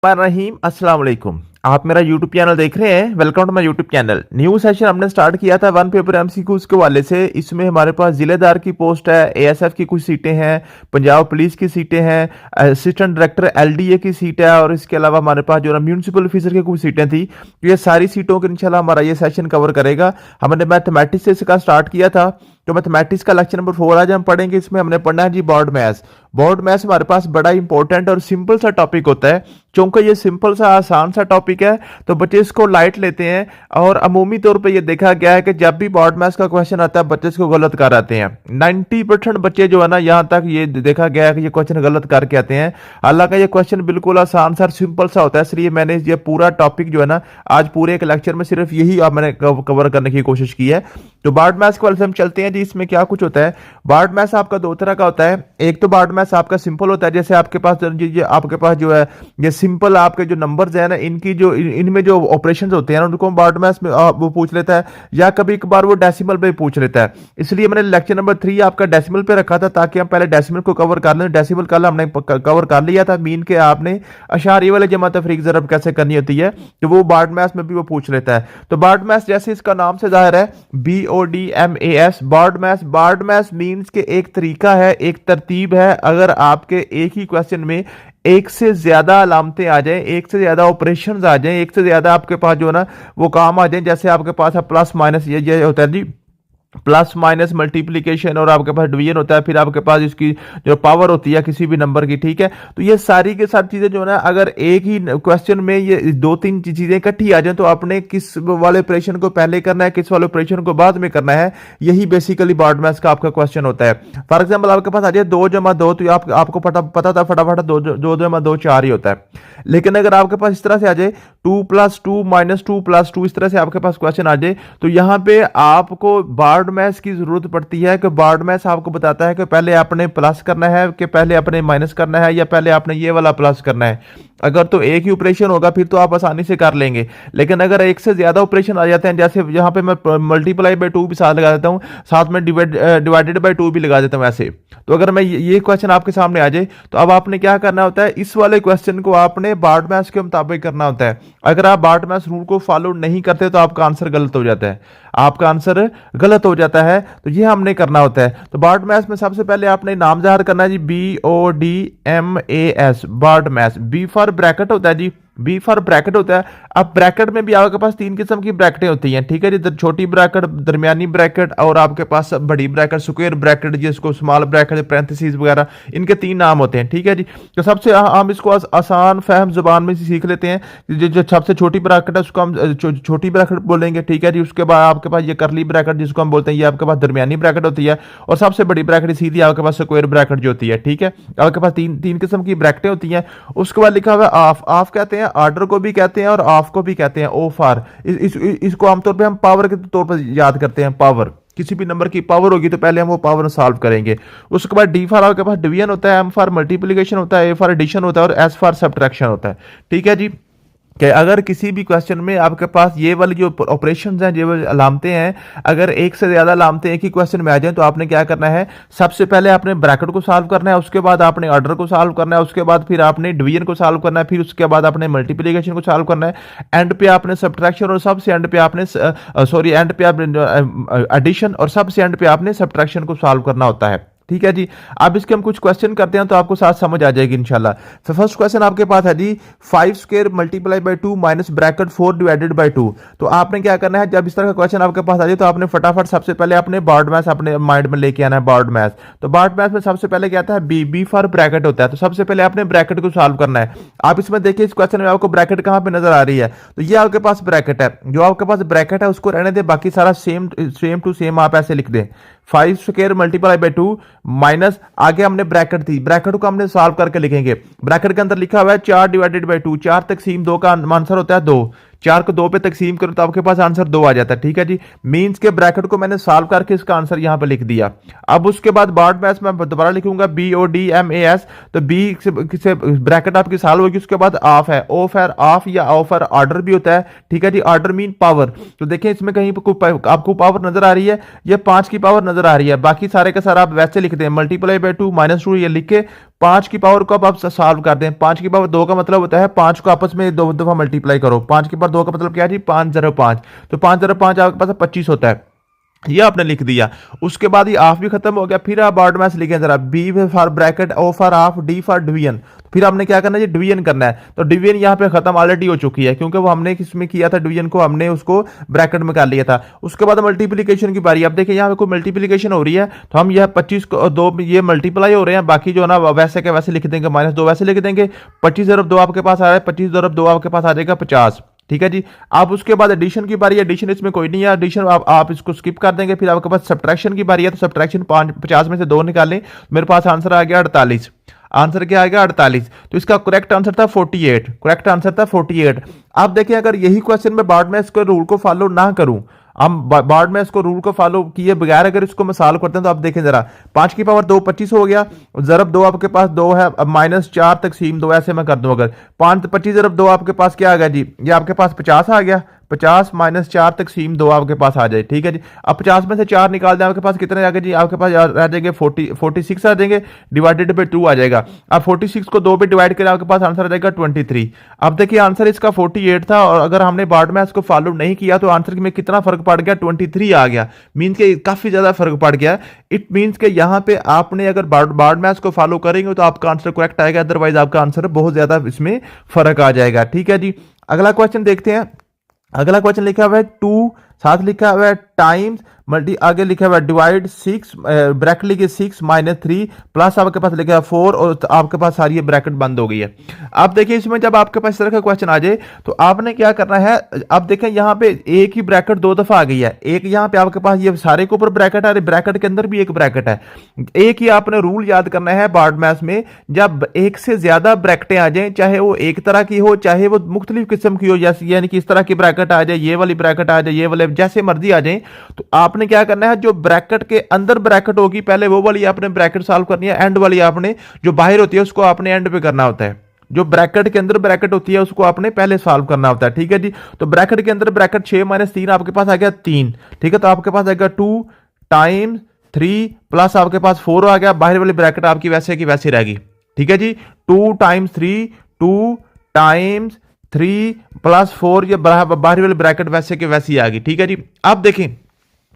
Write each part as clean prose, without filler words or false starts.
रहीम अस्सलाम वालेकुम। आप मेरा यूट्यूब चैनल देख रहे हैं। Welcome to my YouTube channel. New session हमने स्टार्ट किया था वन पेपर एमसीक्यूज के वाले से। इसमें हमारे पास जिलेदार की पोस्ट है, एएसएफ की कुछ सीटें हैं, पंजाब पुलिस की सीटें हैं, असिस्टेंट डायरेक्टर एलडीए की सीट है और इसके अलावा हमारे पास जो म्यूनिसिपल ऑफिसर की कुछ सीटें थी। तो ये सारी सीटों के इंशाल्लाह हमारा ये सेशन कवर करेगा। हमने मैथमेटिक्स से इसका स्टार्ट किया था। तो मैथमेटिक्स का लेक्चर नंबर 4 आज हम पढ़ेंगे। इसमें हमने पढ़ना है जी बोर्ड मैथ्स। बोर्ड मैथ्स हमारे पास बड़ा इंपॉर्टेंट और सिंपल सा टॉपिक होता है। चूंकि ये सिंपल सा आसान सा टॉपिक है तो बच्चे इसको लाइट लेते हैं और अमूमी तौर पे ये देखा गया है कि जब भी बोर्ड मैथ्स का क्वेश्चन आता है बच्चे इसको गलत कर आते हैं। 90% बच्चे जो है ना यहाँ तक ये देखा गया है कि ये क्वेश्चन गलत करके आते हैं। हालांकि ये क्वेश्चन बिल्कुल आसान सा सिंपल सा होता है, इसलिए मैंने ये पूरा टॉपिक जो है ना आज पूरे एक लेक्चर में सिर्फ यही मैंने कवर करने की कोशिश की है। तो बोर्ड मैथ्स के वाले से हम चलते हैं जी। इसमें क्या कुछ होता है? बोर्ड मैथ्स आपका दो तरह का होता है। एक तो बोर्ड मैथ्स आपका सिंपल होता है, जैसे आपके पास जो है ये सिंपल आपके जो नंबर्स हैं ना, इनकी जो इनमें जो ऑपरेशंस होते हैं ना उनको बोर्ड मैथ्स में वो पूछ लेता है, या कभी कभार वो डेसिमल पे पूछ लेता है। इसलिए मैंने लेक्चर नंबर 3 आपका डेसिमल पे रखा था ताकि हम पहले डेसिमल को कवर कर लें। डेसिमल कल हमने कवर कर लिया था। मीन के आपने अशारिये वाले जमा तफरीक ज़रब कैसे करनी होती है तो वो बोर्ड मैथ्स में भी वो पूछ लेता है। तो बोर्ड मैथ्स जैसे इसका नाम से जाहिर है BODMAS board maths. Board maths means के एक तरीका है, एक तरतीब है। अगर आपके एक ही क्वेश्चन में एक से ज्यादा अलामतें आ जाएं, एक से ज्यादा ऑपरेशंस आ जाएं, एक से ज्यादा आपके पास जो है ना वो काम आ जाएं, जैसे आपके पास है प्लस माइनस, ये होता है जी प्लस माइनस मल्टीप्लिकेशन, और आपके पास डिवीजन होता है, फिर आपके पास इसकी जो पावर होती है किसी भी नंबर की, ठीक है। तो ये सारी के सारी चीजें जो है ना अगर एक ही क्वेश्चन में ये दो तीन चीजें इकट्ठी आ जाए तो आपने किस वाले ऑपरेशन को पहले करना है, किस वाले ऑपरेशन को बाद में करना है, यही बेसिकली बोर्ड मैथ्स का आपका क्वेश्चन होता है। फॉर एग्जाम्पल आपके पास आ जाए 2 जमा 2, तो आपको पता था फटाफट 2 जमा 2 4 ही होता है। लेकिन अगर आपके पास इस तरह से आ जाए 2 + 2 - 2 + 2, इस तरह से आपके पास क्वेश्चन आ जाए तो यहां पे आपको बोर्ड मैथ्स की जरूरत पड़ती है कि बोर्ड मैथ्स आपको बताता है कि पहले आपने प्लस करना है कि पहले आपने माइनस करना है या पहले आपने ये वाला प्लस करना है। अगर तो एक ही ऑपरेशन होगा फिर तो आप आसानी से कर लेंगे, लेकिन अगर एक से ज्यादा ऑपरेशन आ जाते हैं, जैसे यहाँ पे मैं मल्टीप्लाई बाय 2 भी साथ लगा देता हूँ, साथ में डिवाइडेड बाय 2 भी लगा देता हूँ ऐसे। तो अगर मैं ये क्वेश्चन आपके सामने आ जाए तो अब आपने क्या करना होता है, इस वाले क्वेश्चन को आपने बोर्ड मैथ्स के मुताबिक करना होता है। अगर आप बोर्ड मैथ्स रूल को फॉलो नहीं करते तो आपका आंसर गलत हो जाता है, आपका आंसर गलत हो जाता है। तो ये हमने करना होता है। तो बोर्ड मैथ्स में सबसे पहले आपने नाम जाहिर करना है जी, BODMAS board maths. B for bracket होता है जी, बी फॉर ब्रैकेट होता है। अब ब्रैकेट में भी आपके पास 3 किस्म की ब्रैकेटें होती हैं, ठीक है जी। छोटी ब्रैकेट, दरमियानी ब्रैकेट और आपके पास बड़ी ब्रैकेट, स्क्वायर ब्रैकेट जिसको स्मॉल ब्रैकेट, पैरेंथेसिस वगैरह, इनके 3 नाम होते हैं, ठीक है जी। तो सबसे हम इसको आसान फहम जुबान में सीख लेते हैं। जो सबसे छोटी ब्रैकेट है उसको हम छोटी ब्रैकेट बोलेंगे, ठीक है जी। उसके बाद आपके पास ये करली ब्रैकेट जिसको हम बोलते हैं, ये आपके पास दरमियानी ब्रैकेट होती है। और सबसे बड़ी ब्रैकेट सीधी आपके पास स्क्वायर ब्रैकेट जो होती है, ठीक है। आपके पास तीन किस्म की ब्रैकेटें होती हैं। उसके बाद लिखा हुआ ऑफ। ऑफ कहते हैं, ऑर्डर को भी कहते हैं और ऑफ को भी कहते हैं, ओ फॉर। इसको आमतौर पे हम पावर के तौर पर याद करते हैं। पावर, किसी भी नंबर की पावर होगी तो पहले हम वो पावर सॉल्व करेंगे। उसके बाद डी फॉर आपके पास डिवीजन होता है, एम फॉर मल्टीप्लिकेशन होता है, ए फॉर एडिशन होता है और एस फॉर सब्ट्रैक्शन होता है, ठीक है जी। कि अगर किसी भी क्वेश्चन में आपके पास ये वाली जो ऑपरेशंस हैं, ये वाली अलामतें हैं, अगर एक से ज्यादा अलामतें एक ही क्वेश्चन में आ जाएं तो आपने क्या करना है, सबसे पहले आपने ब्रैकेट को सॉल्व करना है, उसके बाद आपने ऑर्डर को सॉल्व करना है, उसके बाद फिर आपने डिवीजन को सॉल्व करना है, फिर उसके बाद आपने मल्टीप्लिकेशन को सॉल्व करना है, एंड पे आपने सब्ट्रैक्शन और सबसे एंड पे आपने एंड पे आपने एडिशन और सबसे एंड पे आपने सब्ट्रैक्शन को सॉल्व करना होता है, ठीक है जी। अब इसके हम कुछ क्वेश्चन करते हैं तो आपको साथ समझ आ जाएगी इंशाल्लाह। तो फर्स्ट क्वेश्चन आपके पास है जी 5² multiply by 2 minus bracket 4 divided by 2। तो आपने क्या करना है, जब इस तरह का क्वेश्चन आपके पास आ जाए तो आपने फटाफट सबसे पहले अपने बोर्ड मैथ्स अपने माइंड में लेके आना है। बोर्ड मैथ्स, तो बोर्ड मैथ्स में सबसे पहले क्या आता है, बी फॉर ब्रैकेट होता है। तो सबसे पहले आपने ब्रैकेट को सॉल्व करना है। आप इसमें देखिए, इस क्वेश्चन में आपको ब्रैकेट कहां पे नजर आ रही है, तो ये आपके पास ब्रैकेट है। जो आपके पास ब्रैकेट है उसको रहने दे, बाकी सारा सेम टू सेम आप ऐसे लिख दें। 5² मल्टीप्लाई बाय 2 माइनस, आगे हमने ब्रैकेट थी, ब्रैकेट को हमने सॉल्व करके लिखेंगे। ब्रैकेट के अंदर लिखा हुआ है 4 डिवाइडेड बाय 2, 4 तकसीम 2 का आंसर होता है 2। 4 को 2 पे तकसीम करो तो आपके पास आंसर 2 आ जाता है, ठीक है जी। मींस के ब्रैकेट को मैंने सॉल्व करके इसका आंसर यहां पे लिख दिया। अब उसके बाद बोर्ड मैथ्स में दोबारा लिखूंगा BODMAS। तो बी से ब्रैकेट आपकी सॉल्व होगी, उसके बाद ऑफ है, ओ फॉर ऑफ या ओ फॉर ऑर्डर भी होता है, ठीक है जी। Order mean power. तो देखिए इसमें कहीं आपको पावर नजर आ रही है, ये 5 की पावर नजर आ रही है, बाकी सारे का सारा आप वैसे लिख दें, मल्टीप्लाई बाय 2 - 2 ये लिख के 5 की पावर को अब आप सॉल्व कर दें। 5 की पावर 2 का मतलब होता है 5 को आपस में 2 दफा मल्टीप्लाई करो। 5 की पावर 2 का मतलब क्या है जी, 505। तो 505 आपके पास 25 होता है, ये आपने लिख दिया। उसके बाद ये हाफ भी खत्म हो गया। फिर आप ऑड मैथ्स लिखें जरा, B for bracket, O for half, D for division. फिर हमने क्या करना है, डिवीजन करना है। तो डिवीजन यहाँ पे खत्म ऑलरेडी हो चुकी है, क्योंकि वो हमने किसमें किया था, डिवीजन को हमने उसको ब्रैकेट में कर लिया था। उसके बाद मल्टीप्लीकेशन की बारी। अब देखिए यहाँ पे कोई मल्टीप्लीकेशन हो रही है, तो हम यह 25 को 2 ये मल्टीप्लाई हो रहे हैं, बाकी जो ना वैसे के वैसे लिख देंगे, -2 वैसे लिख देंगे। 25 ज़रब 2 आपके पास आ रहा है, 25 ज़रब 2 आपके पास आ जाएगा 50। ठीक है जी। अब उसके बाद एडिशन की बारी। एडिशन इसमें कोई नहीं है, एडिशन आप इसको स्किप कर देंगे। फिर आपके पास सब्ट्रैक्शन की बारी है, तो सब्ट्रैक्शन 50 में से 2 निकालें, मेरे पास आंसर आ गया 48। आंसर क्या आएगा, 48। तो इसका करेक्ट आंसर था 48। करेक्ट आंसर था 48। अब देखिए, अगर यही क्वेश्चन में बाद में इसको रूल को फॉलो ना करूं, हम बाद में इसको रूल को फॉलो किए बगैर अगर इसको मैं सॉल्व करते हैं, तो आप देखें जरा, 5 की पावर 2 25 हो गया, ज़रब 2 आपके पास 2 है, अब -4 तकसीम 2 ऐसे मैं कर दूं। अगर 5 25 ज़रब 2 आपके पास क्या आ गया जी, ये आपके पास 50 आ गया। 50 -4 तकसीम 2 आपके पास आ जाए। ठीक है जी। अब 50 में से 4 निकाल दें, आपके पास कितने आ गए जी, आपके पास आ जाएंगे 46 आ जाएंगे, डिवाइडेड बाई 2 आ जाएगा। अब 46 को 2 पे डिवाइड करें, आपके पास आंसर आ जाएगा 23। अब देखिए, आंसर इसका 48 था, और अगर हमने बार्ड मैथ्स को फॉलो नहीं किया तो आंसर में कितना फर्क पड़ गया, 23 आ गया। मीन्स के काफी ज्यादा फर्क पड़ गया। इट मीन्स के यहाँ पे आपने अगर बार्ड मैथ्स को फॉलो करेंगे तो आपका आंसर करेक्ट आएगा, अदरवाइज आपका आंसर बहुत ज्यादा इसमें फर्क आ जाएगा। ठीक है जी। अगला क्वेश्चन देखते हैं। अगला क्वेश्चन लिखा हुआ है 2, साथ लिखा हुआ है टाइम्स, आगे लिखा हुआ है डिवाइड 6, ब्रैकेट लिखिए 6 -3 प्लस आपके पास लिखा है 4, और आपके पास सारी ब्रैकेट बंद हो गई है। अब देखिए, इसमें जब आपके पास इस तरह का क्वेश्चन आ जाए तो आपने क्या करना है, अब देखें यहाँ पे एक ही ब्रैकेट 2 दफा आ गई है। एक यहाँ पे आपके पास ये सारे के ऊपर ब्रैकेट आ रही, ब्रैकेट के अंदर भी एक ब्रैकेट है। एक ही आपने रूल याद करना है बार्ड मैथ्स में, जब एक से ज्यादा ब्रैकेटें आ जाए, चाहे वो एक तरह की हो, चाहे वो मुख्तलिफ किस्म की हो, जैसे यानी कि इस तरह की ब्रैकेट आ जाए, ये वाली ब्रैकेट आ जाए, ये वाले जैसे मर्जी आ जाए, तो आपने क्या करना है, जो ब्रैकेट के अंदर ब्रैकेट होगी पहले वो वाली आपने ब्रैकेट सॉल्व करनी है, एंड वाली आपने जो बाहर होती है उसको आपने एंड पे करना होता है। जो ब्रैकेट के अंदर ब्रैकेट होती है उसको आपने पहले सॉल्व करना होता है। ठीक है जी। तो ब्रैकेट के अंदर ब्रैकेट 6 -3 आपके पास आ गया 3। ठीक है। तो आपके पास आएगा 2 टाइम्स 3 प्लस आपके पास 4 आ गया, बाहर वाली ब्रैकेट आपकी वैसे की वैसी रहेगी। ठीक है जी। 2 टाइम्स 3, 2 टाइम्स 3 प्लस 4, ये बाहर वाली ब्रैकेट वैसे की वैसी आ गई। ठीक है जी। अब देखें,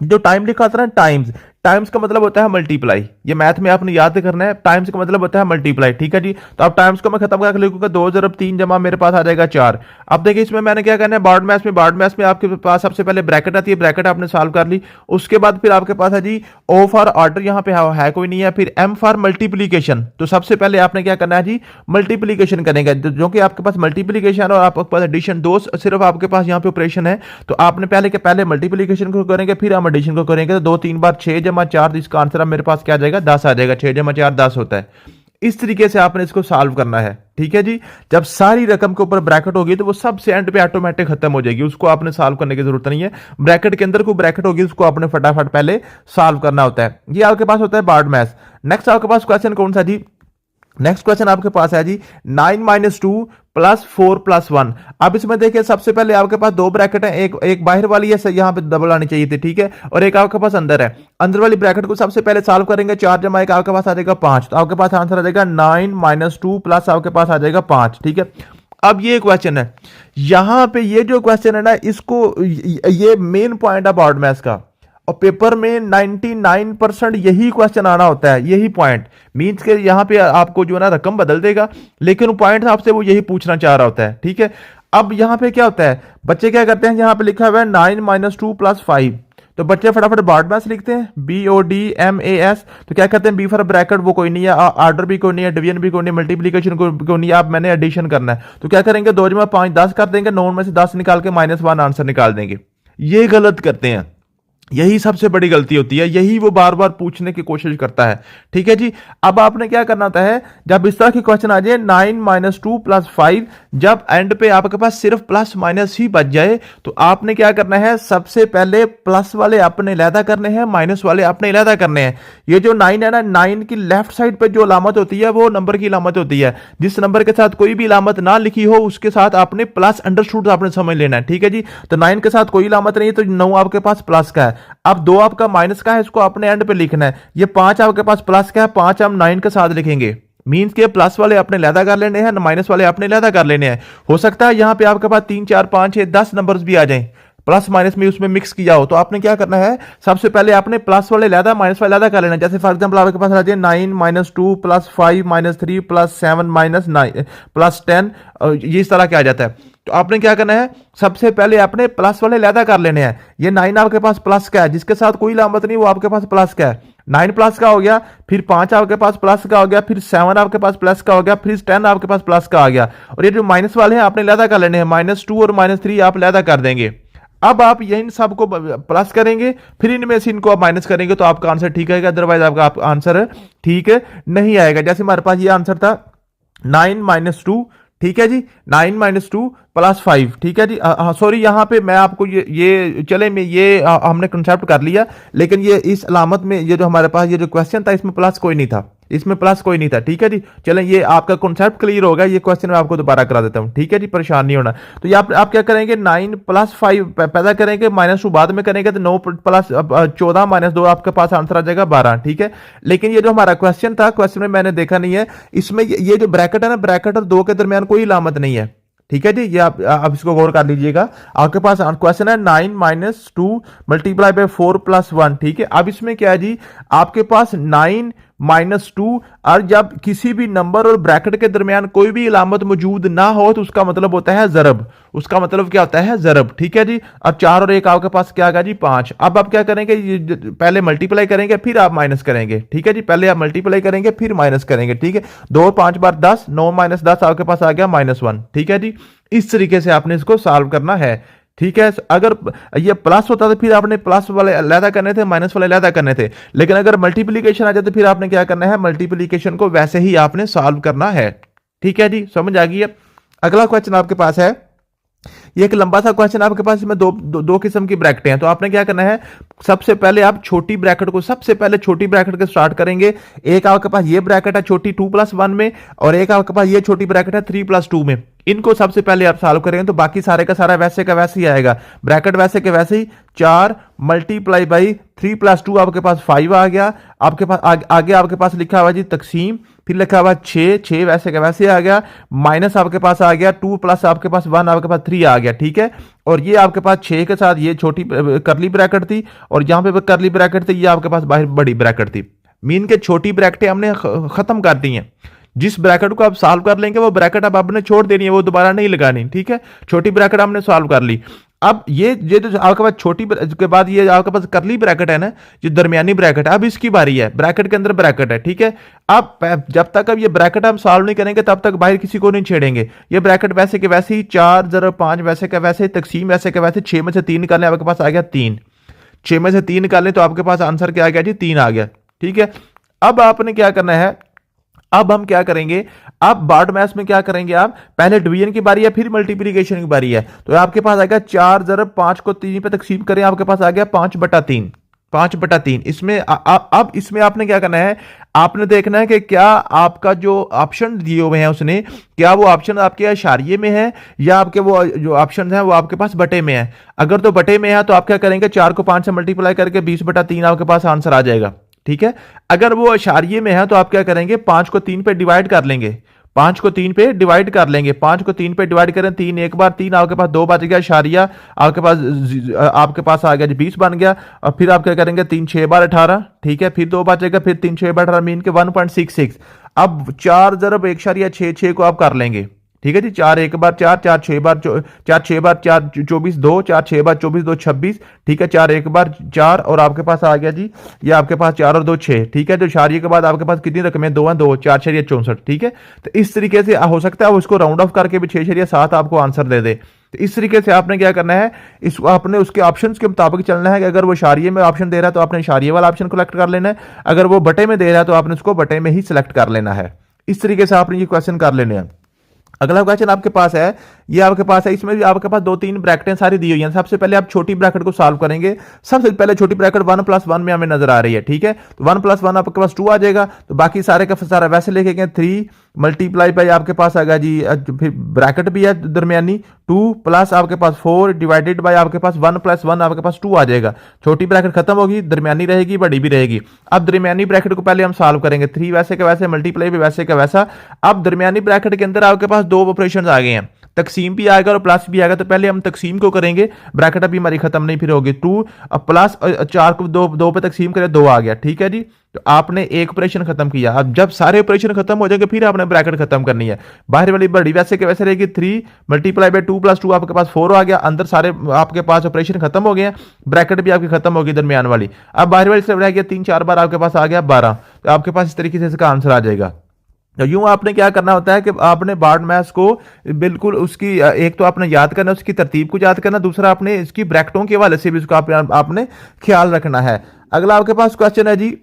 जो टाइम लिखा होता है ना, टाइम्स, टाइम्स का मतलब होता है मल्टीप्लाई। ये मैथ में आपने याद करना है, टाइम्स का मतलब होता है मल्टीप्लाई। ठीक है जी। तो अब टाइम्स को मैं खत्म करके लिखूंगा 2 ज़रब 3 जमा मेरे पास आ जाएगा 4। अब देखिए, इसमें मैंने क्या करना है, बार्ड मैथ्स में आपके पास सबसे पहले ब्रैकेट आती है, ब्रैकेट आपने सॉल्व कर ली। उसके बाद फिर आपके पास है जी ओ फॉर ऑर्डर, यहाँ पे है कोई नहीं है। फिर एम फॉर मल्टीप्लीकेशन, तो सबसे पहले आपने क्या करना है जी, मल्टीप्लीकेशन करेंगे, जो कि आपके पास मल्टीप्लीकेशन और आपके पास एडिशन, दो सिर्फ आपके पास यहाँ पे ऑपरेशन है। तो आपने पहले के पहले मल्टीप्लीकेशन को करेंगे, फिर हम एडिशन को करेंगे। तो 2 3 बार 6 जमा 4, इसका आंसर मेरे पास क्या आ जाएगा, 10 आ जाएगा। 6 जमा 4 10 होता है। इस तरीके से आपने इसको सॉल्व करना है। ठीक है जी। जब सारी रकम के ऊपर ब्रैकेट होगी तो वो सबसे एंड पे ऑटोमेटिक खत्म हो जाएगी, उसको आपने सॉल्व करने की जरूरत नहीं है। ब्रैकेट के अंदर कोई ब्रैकेट होगी उसको आपने फटाफट पहले सॉल्व करना होता है। ये आपके पास होता है बार्ड मैथ्स। नेक्स्ट आपके पास क्वेश्चन कौन सा जी, नेक्स्ट क्वेश्चन आपके पास है जी 9 - 2 प्लस 4 प्लस 1। अब इसमें देखिए, सबसे पहले आपके पास 2 ब्रैकेट है, एक बाहर वाली है, यहाँ पे डबल आनी चाहिए थी। ठीक है। और एक आपके पास अंदर है। अंदर वाली ब्रैकेट को सबसे पहले सॉल्व करेंगे, 4 जमा 1 आपके पास आ जाएगा 5। तो आपके पास आंसर आ जाएगा 9 - 2 प्लस आपके पास आ जाएगा 5। ठीक है। अब ये क्वेश्चन है, यहां पे ये जो क्वेश्चन है ना, इसको ये मेन पॉइंट है बार्ड मैथ्स का, और पेपर में 99% यही क्वेश्चन आना होता है, यही पॉइंट। मीन्स के यहाँ पे आपको जो है ना रकम बदल देगा, लेकिन पॉइंट आपसे वो यही पूछना चाह रहा होता है। ठीक है। अब यहाँ पे क्या होता है, बच्चे क्या करते हैं, यहाँ पे लिखा हुआ है 9 - 2 प्लस 5, तो बच्चे फटाफट बार्ड मैथ्स लिखते हैं, BODMAS। तो क्या कहते हैं, बी फॉर ब्रैकेट वो कोई नहीं है, ऑर्डर भी कोई नहीं है, डिवीजन भी कोई नहीं है, मल्टीप्लीकेशन कोई नहीं है। अब मैंने एडिशन करना है, तो क्या करेंगे, 2 जमा 5 10 कर देंगे, 9 में से 10 निकाल के -1 आंसर निकाल देंगे। ये गलत करते हैं, यही सबसे बड़ी गलती होती है, यही वो बार बार पूछने की कोशिश करता है। ठीक है जी। अब आपने क्या करना होता है, जब इस तरह की क्वेश्चन आ जाए 9 - 2 प्लस 5, जब एंड पे आपके पास सिर्फ प्लस माइनस ही बच जाए, तो आपने क्या करना है, सबसे पहले प्लस वाले अपने अलहदा करने हैं, माइनस वाले अपने अलहदा करने हैं। ये जो 9 है ना, 9 की लेफ्ट साइड पे जो अलामत होती है वो नंबर की अलामत होती है। जिस नंबर के साथ कोई भी अलामत ना लिखी हो उसके साथ आपने प्लस अंडरस्टूड आपने समझ लेना है। ठीक है जी। तो 9 के साथ कोई अलामत नहीं है, तो 9 आपके पास प्लस का है। अब 2 आपका माइनस का है, इसको आपने एंड पे लिखना है। ये 5 आपके पास प्लस का है, 5 हम 9 के साथ लिखेंगे। मीन्स के प्लस वाले अपने लैदा कर लेने हैं, माइनस वाले अपने लैदा कर लेने हैं। हो सकता है यहाँ पे आपके पास 3 4 5 6 10 नंबर्स भी आ जाएं, प्लस माइनस में उसमें मिक्स किया हो, तो आपने क्या करना है, सबसे पहले आपने प्लस वाले लैदा माइनस वाले लैदा कर लेना। जैसे फॉर एग्जांपल आपके पास आ जाए 9 -2 +5 -3 +7 -9 +10, ये इस तरह क्या आ जाता है। तो आपने क्या करना है, सबसे पहले आपने प्लस वाले लैदा कर लेने हैं। ये 9 आपके पास प्लस का है, जिसके साथ कोई लामत नहीं वो आपके पास प्लस का है, 9 प्लस का हो गया, फिर 5 आपके पास प्लस का हो गया, फिर 7 आपके पास प्लस का हो गया, फिर 10 आपके पास प्लस का आ गया। और ये जो माइनस वाले हैं आपने लैदा कर लेने हैं, -2 और -3 आप लैदा कर देंगे। अब आप इन सबको प्लस करेंगे, फिर इनमें से इनको आप माइनस करेंगे तो आपका आंसर ठीक आएगा, अदरवाइज आपका आंसर ठीक नहीं आएगा। जैसे हमारे पास ये आंसर था 9 - 2, ठीक है जी, 9 - 2 +5, ठीक है जी। सॉरी, यहाँ पे मैं आपको ये चले में ये हमने कंसेप्ट कर लिया, लेकिन ये इस अलामत में ये जो हमारे पास ये जो क्वेश्चन था इसमें प्लस कोई नहीं था, इसमें प्लस कोई नहीं था, ठीक है जी। चलें, ये आपका कॉन्सेप्ट क्लियर होगा, ये क्वेश्चन मैं आपको दोबारा करा देता हूं, ठीक है जी, परेशान नहीं होना। तो ये आप क्या करेंगे, 9 + 5 पैदा करेंगे, -2 बाद में करेंगे, तो 9 + 14 - 2 आपके पास आंसर आ जाएगा 12, ठीक है। लेकिन ये जो हमारा क्वेश्चन था, क्वेश्चन में मैंने देखा नहीं है, इसमें ये जो ब्रैकेट है ना, ब्रैकेट और 2 के दरमियान कोई अलामत नहीं है, ठीक है जी। ये आप इसको गौर कर लीजिएगा। आपके पास क्वेश्चन है 9 - 2 × 4 + 1, ठीक है। अब इसमें क्या है जी, आपके पास 9 - 2 और जब किसी भी नंबर और ब्रैकेट के दरमियान कोई भी इलामत मौजूद ना हो तो उसका मतलब होता है जरब, उसका मतलब क्या होता है, जरब, ठीक है जी। अब 4 और 1 आपके पास क्या आएगा जी, 5। अब आप क्या करेंगे, पहले मल्टीप्लाई करेंगे फिर आप माइनस करेंगे, ठीक है जी। पहले आप मल्टीप्लाई करेंगे फिर माइनस करेंगे, ठीक है। 2 और 5 बार 10, 9 - 10 आपके पास आ गया -1, ठीक है जी। इस तरीके से आपने इसको सॉल्व करना है, ठीक है। अगर ये प्लस होता तो फिर आपने प्लस वाले अलहदा करने थे, माइनस वाले अलहदा करने थे। लेकिन अगर मल्टीप्लिकेशन आ जाए तो फिर आपने क्या करना है, मल्टीप्लिकेशन को वैसे ही आपने सॉल्व करना है, ठीक है जी, समझ आ गई है। अगला क्वेश्चन आपके पास है, ये एक लंबा सा क्वेश्चन आपके पास, इसमें दो किस्म की ब्रैकेटें हैं। तो आपने क्या करना है, सबसे पहले आप छोटी ब्रैकेट को, सबसे पहले छोटी ब्रैकेट के स्टार्ट करेंगे। एक आपके पास ये ब्रैकेट है छोटी 2 + 1 में, और एक आपके पास ये छोटी ब्रैकेट है 3 + 2 में। इनको सबसे पहले आप सॉल्व करेंगे तो बाकी सारे का सारा वैसे का वैसे ही आएगा, ब्रैकेट वैसे के वैसे ही। 4 × 3 + 2 आपके पास 5 आ गया। आपके पास आगे आपके पास लिखा हुआ जी तकसीम, फिर लिखा हुआ 6 वैसे का वैसे आ गया, माइनस आपके पास आ गया 2 प्लस आपके पास 1 आपके पास 3 आ गया, ठीक है। और ये आपके पास 6 के साथ ये छोटी करली ब्रैकेट थी, और यहां पे करली ब्रैकेट थी, ये आपके पास बाहर बड़ी ब्रैकेट थी। मीन के छोटी ब्रैकेटें हमने खत्म कर दी हैं। जिस ब्रैकेट को आप सॉल्व कर लेंगे वो ब्रैकेट अब आपने छोड़ देनी है, वो दोबारा नहीं लगानी, ठीक है। छोटी ब्रैकेट हमने सॉल्व कर ली। अब ये जो आपके पास छोटी के बाद ये आपके पास करली ब्रैकेट है ना, जो दरमियानी ब्रैकेट है, अब इसकी बारी है, ब्रैकेट के अंदर ब्रैकेट है, ठीक है। अब जब तक अब ये ब्रैकेट हम सॉल्व नहीं करेंगे तब तक बाहर किसी को नहीं छेड़ेंगे। ये ब्रैकेट वैसे के वैसे ही 4 × 5 वैसे का वैसे, तकसीम वैसे के वैसे। 6 में से 3 निकालने आपके पास आ गया 3, 6 में से 3 निकालें तो आपके पास आंसर क्या आ गया जी, 3 आ गया, ठीक है। अब आपने क्या करना है, अब हम क्या करेंगे, अब बार्ड मैथ्स में क्या करेंगे, आप पहले डिवीजन की बारी है फिर मल्टीप्लिकेशन की बारी है। तो आपके पास आएगा 4 × 5 को 3 पे तकसीम करें, आपके पास आ गया 5/3, 5/3। इसमें अब इसमें आपने क्या करना है, आपने देखना है कि क्या आपका जो ऑप्शन दिए हुए हैं उसने, क्या वो ऑप्शन आपके इशारिये में है या आपके वो जो ऑप्शन है वो आपके पास बटे में है। अगर तो बटे में है तो आप क्या करेंगे, 4 को 5 से मल्टीप्लाई करके 20/3 आपके पास आंसर आ जाएगा, ठीक है। अगर वो इशारिये में है तो आप क्या करेंगे, 5 को 3 पे डिवाइड कर लेंगे, 5 को 3 पे डिवाइड कर लेंगे, 5 को 3 पे डिवाइड करें, 3 एक बार 3 आपके पास 2 बच गया, इशारिया आपके पास आ गया जी 20 बन गया। और फिर आप क्या करेंगे, 3 6 बार 18, ठीक है, फिर 2 बचेगा, फिर 3 6 बार 18 मीन के 1.66। अब 4 × 1.6 को आप कर लेंगे, ठीक है जी। 4 एक बार 4, 4 6 बार 4 24 2, 4 6 बार 24 2 26, ठीक है। 4 एक बार 4 और आपके पास आ गया जी, ये आपके पास 4 और 2 6, ठीक है। तो इशारिये के बाद आपके पास कितनी रकमें, 2 2, 4 6 64, ठीक है। तो इस तरीके से हो सकता है उसको राउंड ऑफ करके भी 6 7 आपको आंसर दे दे। तो इस तरीके से आपने क्या करना है, इस आपने उसके ऑप्शंस के मुताबिक चलना है कि अगर वो इशारिये में ऑप्शन दे रहा है तो आपने इशारिये वाला ऑप्शन कलेक्ट कर लेना है, अगर वो बटे में दे रहा है तो आपने उसको बटे में ही सिलेक्ट कर लेना है। इस तरीके से आपने ये क्वेश्चन कर लेने हैं। अगला क्वेश्चन आपके पास है, ये आपके पास है, इसमें भी आपके पास 2-3 ब्रैकेटें सारी दी हुई हैं। सबसे पहले आप छोटी ब्रैकेट को सॉल्व करेंगे। सबसे पहले छोटी ब्रैकेट 1 + 1 में हमें नजर आ रही है, ठीक है। तो 1 + 1 आपके पास 2 आ जाएगा। तो बाकी सारे का सारा वैसे लेके गए 3 मल्टीप्लाई बाई आपके पास आएगा जी, फिर ब्रैकेट भी है दरमियानी 2 प्लस आपके पास 4 डिवाइडेड बाय आपके पास 1 + 1 आपके पास 2 आ जाएगा। छोटी ब्रैकेट खत्म होगी, दरमियानी रहेगी, बड़ी भी रहेगी। अब दरमियानी ब्रैकेट को पहले हम सॉल्व करेंगे। 3 वैसे का वैसे, मल्टीप्लाई भी वैसे का वैसा। अब दरमियानी ब्रैकेट के अंदर आपके पास 2 ऑपरेशन आ गए हैं, तकसीम भी आएगा और प्लस भी आएगा। तो पहले हम तकसीम को करेंगे, ब्रैकेट अभी हमारी खत्म नहीं फिर होगी। 2 प्लस 4 को 2 पे तकसीम करें, 2 आ गया, ठीक है जी। तो आपने एक ऑपरेशन खत्म किया। अब जब सारे ऑपरेशन खत्म हो जाएंगे फिर आपने ब्रैकेट खत्म करनी है। बाहर वाली बड़ी वैसे के वैसे रहेगी। 3 मल्टीप्लाई बाय 2 + 2 आपके पास 4 आ गया। अंदर सारे आपके पास ऑपरेशन खत्म हो गए हैं, ब्रैकेट भी आपकी खत्म होगी दरमियान वाली। अब बाहर वाली से रह गया 3-4 बार आपके पास आ गया 12। तो आपके पास इस तरीके से इसका आंसर आ जाएगा। तो यूं आपने क्या करना होता है कि आपने बार्ड मैथ्स को बिल्कुल उसकी एक तो आपने याद करना, उसकी तरतीब को याद करना, दूसरा आपने इसकी ब्रैकेटों के हवाले से भी उसका आपने ख्याल रखना है। अगला आपके पास क्वेश्चन है जी,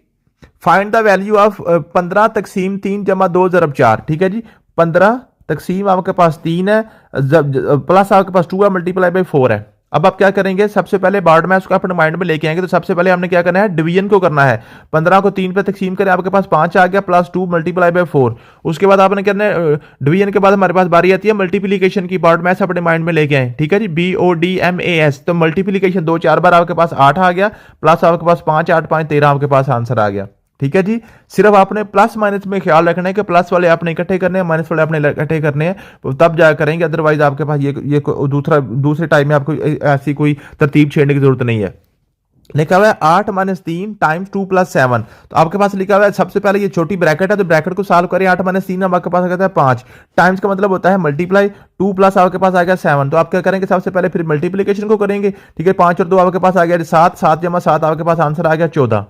फाइंड द वैल्यू ऑफ 15 तकसीम 3 + 2 + 4, ठीक है जी। 15 तकसीम आपके पास 3 है, प्लस आपके पास 2 है, मल्टीप्लाई बाई 4 है। अब आप क्या करेंगे, सबसे पहले बार्ड मैथ्स को अपने माइंड में लेके आएंगे। तो सबसे पहले हमने क्या करना है, डिवीजन को करना है। 15 को 3 पे तकसीम करें, आपके पास 5 आ गया, प्लस 2 मल्टीप्लाई बाई 4। उसके बाद आपने क्या करना है, डिवीजन के बाद हमारे पास बारी आती है मल्टीप्लीकेशन की। बार्ड मैथ्स अपने माइंड में लेके आए, ठीक है जी। BODMAS, तो मल्टीप्लीकेशन 2-4 बार आपके पास 8 आ गया, प्लस आपके पास 5 8 5 13 आपके पास आंसर आ गया, ठीक है जी। सिर्फ आपने प्लस माइनस में ख्याल रखना है कि प्लस वाले आपने इकट्ठे करने हैं, माइनस वाले आपने इकट्ठे करने हैं, तो तब जा करेंगे। अदरवाइज आपके पास ये दूसरे टाइम में आपको ऐसी कोई तरतीब छेड़ने की जरूरत नहीं है। लिखा हुआ है 8 - 3 × 2 + 7। तो आपके पास लिखा हुआ है सबसे पहले ये छोटी ब्रैकेट है, तो ब्रैकेट को सॉल्व करें। 8 - 3 आपके पास आ गया 5, टाइम्स का मतलब होता है मल्टीप्लाई, 2 प्लस आपके पास आ गया 7। तो आप क्या करेंगे, सबसे पहले फिर मल्टीप्लीकेशन को करेंगे, ठीक है। 5 और 2 आपके पास आ गया 7, 7 + 7 आपके पास आंसर आ गया 14।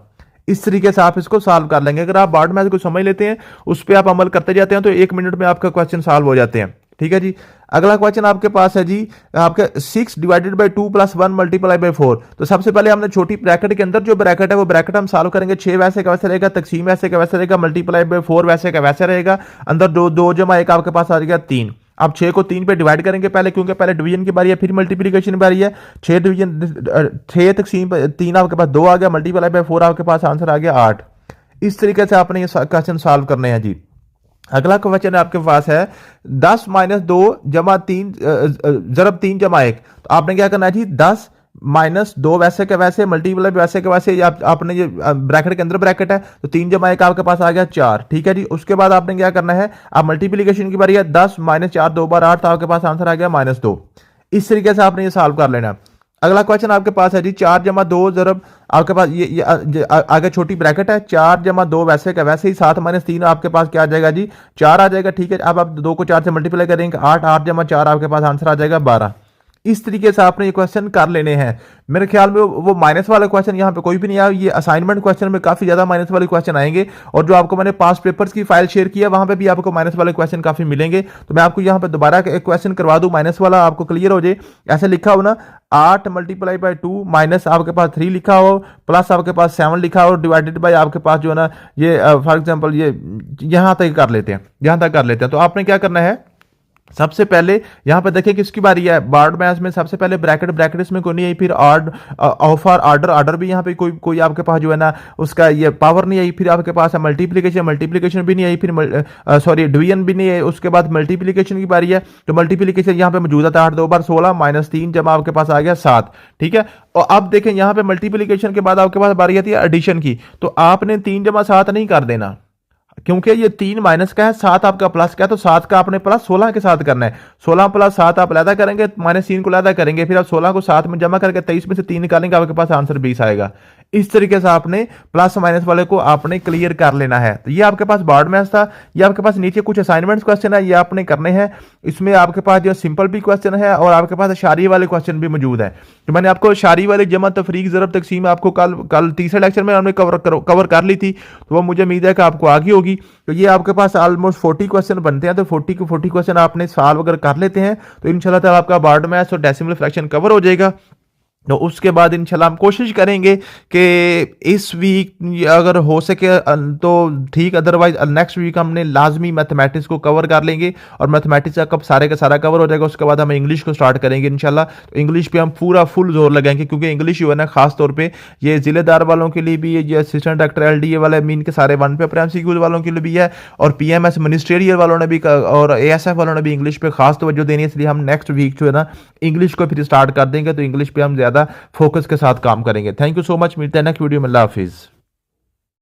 इस तरीके से आप इसको सॉल्व कर लेंगे। अगर आप बार्ड मैथ्स को समझ लेते हैं, उस पर आप अमल करते जाते हैं, तो 1 मिनट में आपका क्वेश्चन सॉल्व हो जाते हैं, ठीक है जी। अगला क्वेश्चन आपके पास है जी, आपके 6 डिवाइडेड बाई 2 + 1 मल्टीप्लाई बाई 4। तो सबसे पहले हमने छोटी ब्रैकेट के अंदर जो ब्रैकेट है वो ब्रैकेट हम सॉल्व करेंगे। 6 वैसे का वैसे रहेगा, तकसीम वैसे का वैसे रहेगा, मल्टीप्लाई बाई 4 वैसे का वैसे रहेगा। अंदर 2 + 1 आपके पास आ जाएगा 3। आप 6 को 3 पे डिवाइड करेंगे पहले, क्योंकि पहले डिवीजन की बारी है, फिर मल्टीप्लीकेशन की बारी है। 6 तकसीम 3 आपके पास 2 आ गया, मल्टीप्लाई बाई 4 आपके पास आंसर आ गया 8। इस तरीके से आपने ये क्वेश्चन सॉल्व करने हैं जी। अगला क्वेश्चन आपके पास है 10 - 2 + 3 ज़रब 3 + 1। तो आपने क्या करना है जी, 10 - 2 वैसे के वैसे, मल्टीप्लाई वैसे के वैसे। आपने ये ब्रैकेट के अंदर ब्रैकेट है, तो 3 + 1 आपके पास आ गया 4, ठीक है जी। उसके बाद आपने क्या करना है, आप मल्टीप्लीकेशन की बारी है, 10 - 4 2 बार 8, तो आपके पास आंसर आ गया -2। इस तरीके से आपने ये सॉल्व कर लेना। अगला क्वेश्चन आपके पास है जी, 4 + 2 ज़रब आपके पास ये आगे छोटी ब्रैकेट है, 4 + 2 वैसे का वैसे ही, 7 - 3 आपके पास क्या आ जाएगा जी, 4 आ जाएगा, ठीक है। अब आप 2 को 4 से मल्टीप्लाई करेंगे, 8 8 + 4 आपके पास आंसर आ जाएगा 12। इस तरीके से आपने ये क्वेश्चन कर लेने हैं। मेरे ख्याल में वो माइनस वाला क्वेश्चन यहाँ पे कोई भी नहीं आया। ये असाइनमेंट क्वेश्चन में काफी ज्यादा माइनस वाले क्वेश्चन आएंगे, और जो आपको मैंने पास्ट पेपर्स की फाइल शेयर किया वहां पे भी आपको माइनस वाले क्वेश्चन काफी मिलेंगे। तो मैं आपको यहाँ पे दोबारा एक क्वेश्चन करवा दूं, माइनस वाला आपको क्लियर हो जाए। ऐसे लिखा हो ना, 8 × 2 माइनस आपके पास 3 लिखा हो, प्लस आपके पास 7 लिखा हो, डिवाइडेड बाय आपके पास जो है ना ये फॉर एग्जाम्पल ये यहां तक कर लेते हैं, यहां तक कर लेते हैं। तो आपने क्या करना है, सबसे पहले यहां पर देखिए किसकी बारी है, बार्ड मैथ्स में सबसे पहले ब्रैकेट इसमें कोई नहीं आई, फिर ऑफ आर्डर भी यहाँ पे कोई आपके पास जो है ना उसका ये पावर नहीं आई, फिर आपके पास है मल्टीप्लीकेशन भी नहीं आई, फिर सॉरी डिवीजन भी नहीं आई। उसके बाद मल्टीप्लीकेशन की बारी है, तो मल्टीप्लीकेशन यहाँ पे मौजूद था 8 2 बार 16 -3 जमा आपके पास आ गया 7, ठीक है। और अब देखें यहाँ पे मल्टीप्लीकेशन के बाद आपके पास बारी आती है एडिशन की, तो आपने 3 जमा 7 नहीं कर देना, क्योंकि ये 3 माइनस का है, 7 आपका प्लस का है, तो 7 का आपने प्लस 16 के साथ करना है। 16 + 7 आप अलहदा करेंगे, -3 को अलहदा करेंगे, फिर आप 16 को 7 में जमा करके 23 में से 3 निकालेंगे, आपके पास आंसर 20 आएगा। इस तरीके से आपने प्लस माइनस वाले को आपने क्लियर कर लेना है। तो ये आपके पास बार्ड मैथ्स था। ये आपके पास नीचे कुछ असाइनमेंट्स क्वेश्चन है, ये आपने करने हैं। इसमें आपके पास जो सिंपल भी क्वेश्चन है और आपके पास इशारे वाले क्वेश्चन भी मौजूद है। तो मैंने आपको इशारे वाले जमा तफरीक ज़रब तकसीम आपको कल तीसरे लेक्चर में हमने कवर कर ली थी, तो वो मुझे उम्मीद है कि आपको आ गई होगी। तो ये आपके पास ऑलमोस्ट 40 क्वेश्चन बनते हैं, तो 40 क्वेश्चन आपने सॉल्व अगर कर लेते हैं तो इंशाल्लाह ताला आपका बार्ड मैथ्स और डेसिमल फ्रैक्शन कवर हो जाएगा। तो उसके बाद इंशाल्लाह हम कोशिश करेंगे कि इस वीक अगर हो सके तो ठीक, अदरवाइज नेक्स्ट वीक हमने लाजमी मैथमेटिक्स को कवर कर लेंगे और मैथमेटिक्स का कब सारे का सारा कवर हो जाएगा उसके बाद हम इंग्लिश को स्टार्ट करेंगे इंशाल्लाह। तो इंग्लिश पे हम पूरा फुल जोर लगाएंगे क्योंकि इंग्लिश जो है ना खास तौर पे ये जिलेदार वालों के लिए भी है, ये असिस्टेंट डायरेक्टर एलडीए वाले मीन के सारे वन पेपर एमसीक्यूज वालों के लिए भी है, और पीएमएस मिनिस्ट्रियल वालों ने भी और एएसएफ वालों ने भी इंग्लिश पे खास तवज्जो देनी है, इसलिए हम नेक्स्ट वीक जो है ना इंग्लिश को फिर स्टार्ट कर देंगे। तो इंग्लिश पे हम ज्यादा फोकस के साथ काम करेंगे। थैंक यू सो मच, मिलते हैं नेक्स्ट वीडियो में। अल्लाह हाफिज़।